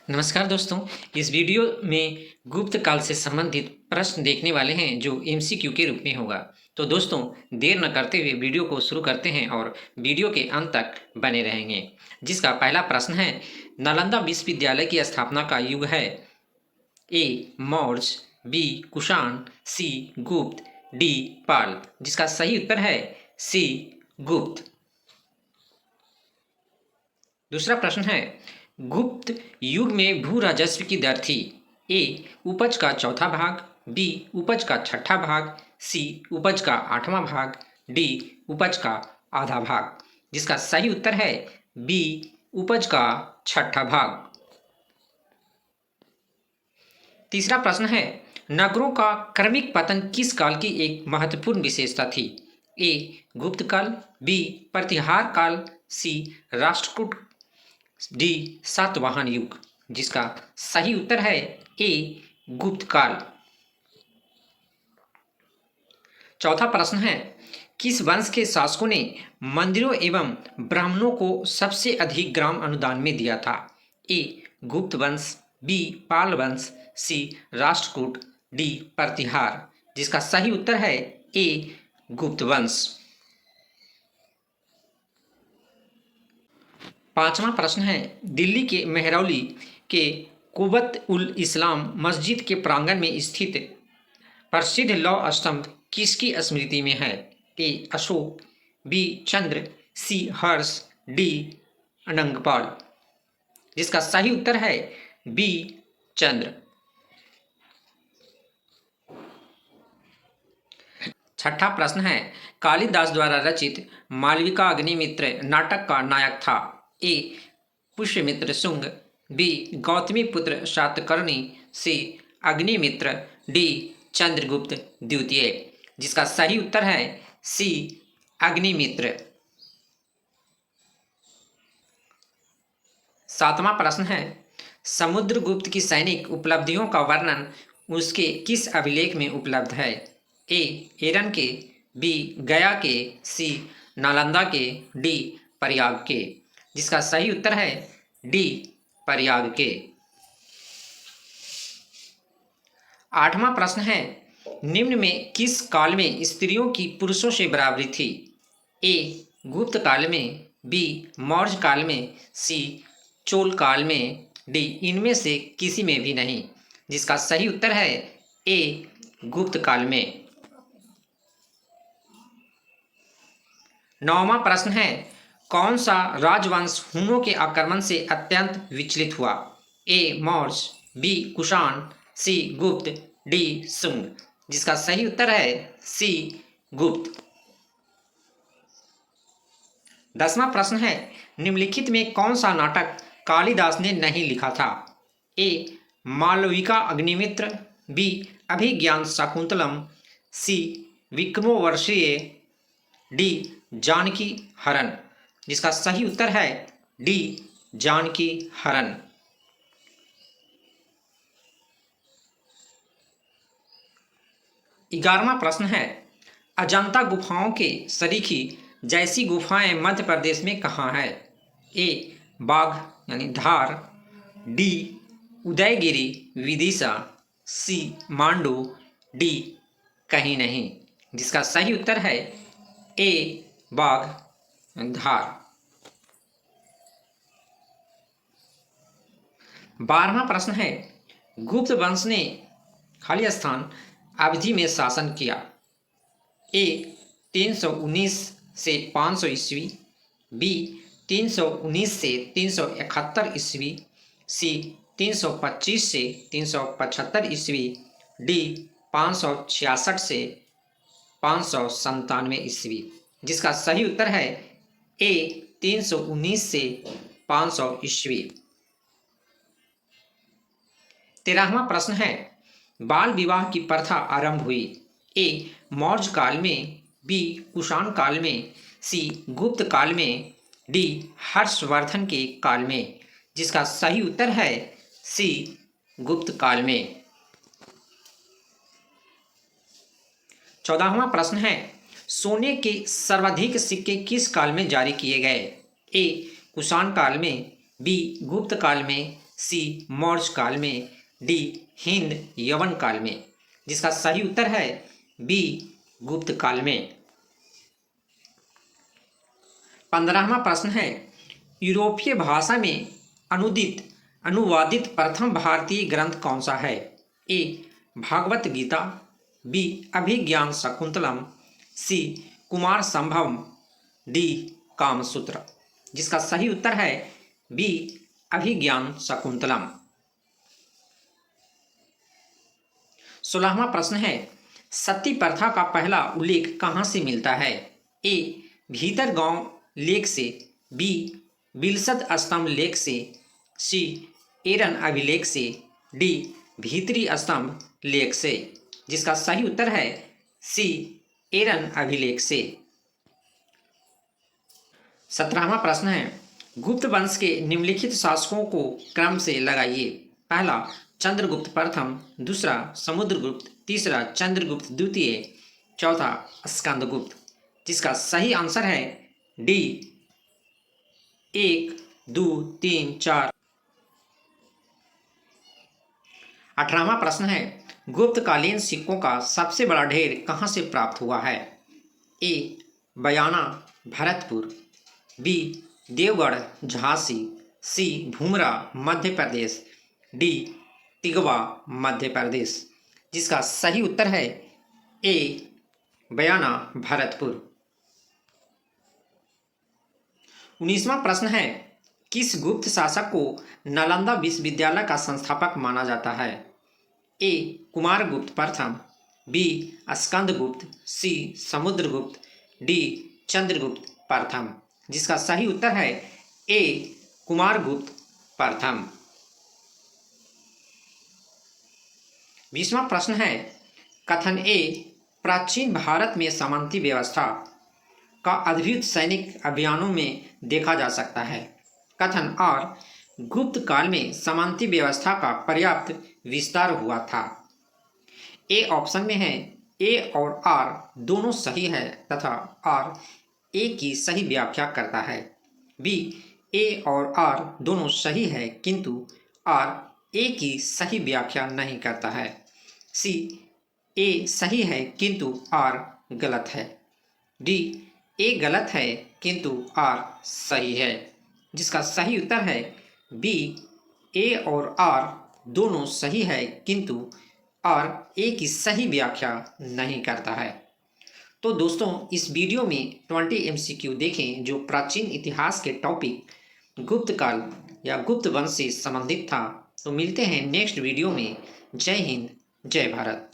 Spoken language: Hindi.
नमस्कार दोस्तों, इस वीडियो में गुप्त काल से संबंधित प्रश्न देखने वाले हैं जो एमसीक्यू के रूप में होगा। तो दोस्तों, देर न करते हुए वीडियो को शुरू करते हैं और वीडियो के अंत तक बने रहेंगे। जिसका पहला प्रश्न है, नालंदा विश्वविद्यालय की स्थापना का युग है ए मौर्य, बी कुषाण, सी गुप्त, डी पाल। जिसका सही उत्तर है सी गुप्त। दूसरा प्रश्न है, गुप्त युग में भू राजस्व की दर थी ए उपज का चौथा भाग, बी उपज का छठा भाग, सी उपज का आठवां भाग, डी उपज का आधा भाग। जिसका सही उत्तर है बी उपज का छठा भाग। तीसरा प्रश्न है, नगरों का क्रमिक पतन किस काल की एक महत्वपूर्ण विशेषता थी ए गुप्त काल, बी प्रतिहार काल, सी राष्ट्रकूट, डी सातवाहन युग। जिसका सही उत्तर है ए गुप्त काल। चौथा प्रश्न है, किस वंश के शासकों ने मंदिरों एवं ब्राह्मणों को सबसे अधिक ग्राम अनुदान में दिया था ए गुप्त वंश, बी पाल वंश, सी राष्ट्रकूट, डी प्रतिहार। जिसका सही उत्तर है ए गुप्त वंश। पांचवा प्रश्न है, दिल्ली के मेहरौली के कुबत उल इस्लाम मस्जिद के प्रांगण में स्थित प्रसिद्ध लौह स्तंभ किसकी स्मृति में है ए अशोक, बी चंद्र, सी हर्ष, डी अनंगपाल। जिसका सही उत्तर है बी चंद्र। छठा प्रश्न है, कालिदास द्वारा रचित मालविका अग्निमित्र नाटक का नायक था ए पुष्यमित्र शुंग, बी गौतमी पुत्र सातकर्णी, सी अग्निमित्र, डी चंद्रगुप्त द्वितीय। जिसका सही उत्तर है सी अग्निमित्र। सातवां प्रश्न है, समुद्रगुप्त की सैनिक उपलब्धियों का वर्णन उसके किस अभिलेख में उपलब्ध है ए एरन के, बी गया के, सी नालंदा के, डी प्रयाग के। जिसका सही उत्तर है डी प्रयाग के। आठवां प्रश्न है, निम्न में किस काल में स्त्रियों की पुरुषों से बराबरी थी ए गुप्त काल में, बी मौर्य काल में, सी चोल काल में, डी इनमें से किसी में भी नहीं। जिसका सही उत्तर है ए गुप्त काल में। नौवां प्रश्न है, कौन सा राजवंश हुनों के आक्रमण से अत्यंत विचलित हुआ ए मौर्य, बी कुषाण, सी गुप्त, डी शुंग। जिसका सही उत्तर है सी गुप्त। 10वां प्रश्न है, निम्नलिखित में कौन सा नाटक कालिदास ने नहीं लिखा था ए मालविका अग्निमित्र, बी अभिज्ञान शाकुंतलम, सी विक्रमोर्वशीय, डी जानकी हरण। जिसका सही उत्तर है डी जानकी हरण। 11वां प्रश्न है, अजंता गुफाओं के सरीखी जैसी गुफाएं मध्य प्रदेश में कहाँ है ए बाघ यानी धार, डी उदयगिरी विदिशा, सी मांडू, डी कहीं नहीं। जिसका सही उत्तर है ए बाघ धार। 12वां प्रश्न है, गुप्त वंश ने खाली स्थान अवधि में शासन किया ए 319 से 500 ईस्वी, बी 319 से 371 ईस्वी, सी 325 से 375 ईस्वी, डी 566 से 597 ईस्वी। जिसका सही उत्तर है ए 319 से 500 ईस्वी। 13वां प्रश्न है, बाल विवाह की प्रथा आरंभ हुई ए मौर्य काल में, बी कुषाण काल में, सी गुप्त काल में, डी हर्षवर्धन के काल में। जिसका सही उत्तर है सी गुप्त काल में। 14वां प्रश्न है, सोने के सर्वाधिक सिक्के किस काल में जारी किए गए ए कुषाण काल में, बी गुप्त काल में, सी मौर्य काल में, डी हिंद यवन काल में। जिसका सही उत्तर है बी गुप्त काल में। 15वां प्रश्न है, यूरोपीय भाषा में अनुवादित प्रथम भारतीय ग्रंथ कौन सा है? ए भागवत गीता, बी अभिज्ञान शकुंतलम, सी कुमार संभवम, डी कामसूत्र। जिसका सही उत्तर है बी अभिज्ञान शकुंतलम। 16वां प्रश्न है, सती प्रथा का पहला उल्लेख कहाँ से मिलता है? ए भीतर गांव लेख से, बी बिलसद स्तंभ लेख से, सी एरन अभिलेख से, डी भीतरी स्तंभ लेख से। जिसका सही उत्तर है सी एरन अभिलेख से। 17वां प्रश्न है, गुप्त वंश के निम्नलिखित शासकों को क्रम से लगाइए। पहला चंद्रगुप्त प्रथम, दूसरा समुद्रगुप्त, तीसरा चंद्रगुप्त द्वितीय, चौथा स्कंदगुप्त। जिसका सही आंसर है डी 1 2 3 4। 18वां प्रश्न है, गुप्तकालीन सिक्कों का सबसे बड़ा ढेर कहाँ से प्राप्त हुआ है? ए बयाना भरतपुर, बी देवगढ़ झांसी, सी भूमरा मध्य प्रदेश, डी तिगवा मध्य प्रदेश। जिसका सही उत्तर है ए बयाना भरतपुर। 19वां प्रश्न है, किस गुप्त शासक को नालंदा विश्वविद्यालय का संस्थापक माना जाता है? ए कुमारगुप्त प्रथम, बी स्कंदगुप्त, सी समुद्रगुप्त, डी चंद्रगुप्त प्रथम। जिसका सही उत्तर है ए कुमारगुप्त प्रथम। 20वां प्रश्न है, कथन ए प्राचीन भारत में सामंती व्यवस्था का अद्भुत सैनिक अभियानों में देखा जा सकता है। कथन आर गुप्त काल में सामंती व्यवस्था का पर्याप्त विस्तार हुआ था। ए ऑप्शन में है ए और आर दोनों सही है तथा आर ए की सही व्याख्या करता है। बी ए और आर दोनों सही है किंतु आर ए की सही व्याख्या नहीं करता है। सी ए सही है किंतु आर गलत है। डी ए गलत है किंतु आर सही है। जिसका सही उत्तर है बी ए और आर दोनों सही है किंतु आर ए की सही व्याख्या नहीं करता है। तो दोस्तों इस वीडियो में 20 MCQ देखें जो प्राचीन इतिहास के टॉपिक गुप्त काल या गुप्त वंश से संबंधित था। तो मिलते हैं नेक्स्ट वीडियो में। जय हिंद, जय भारत।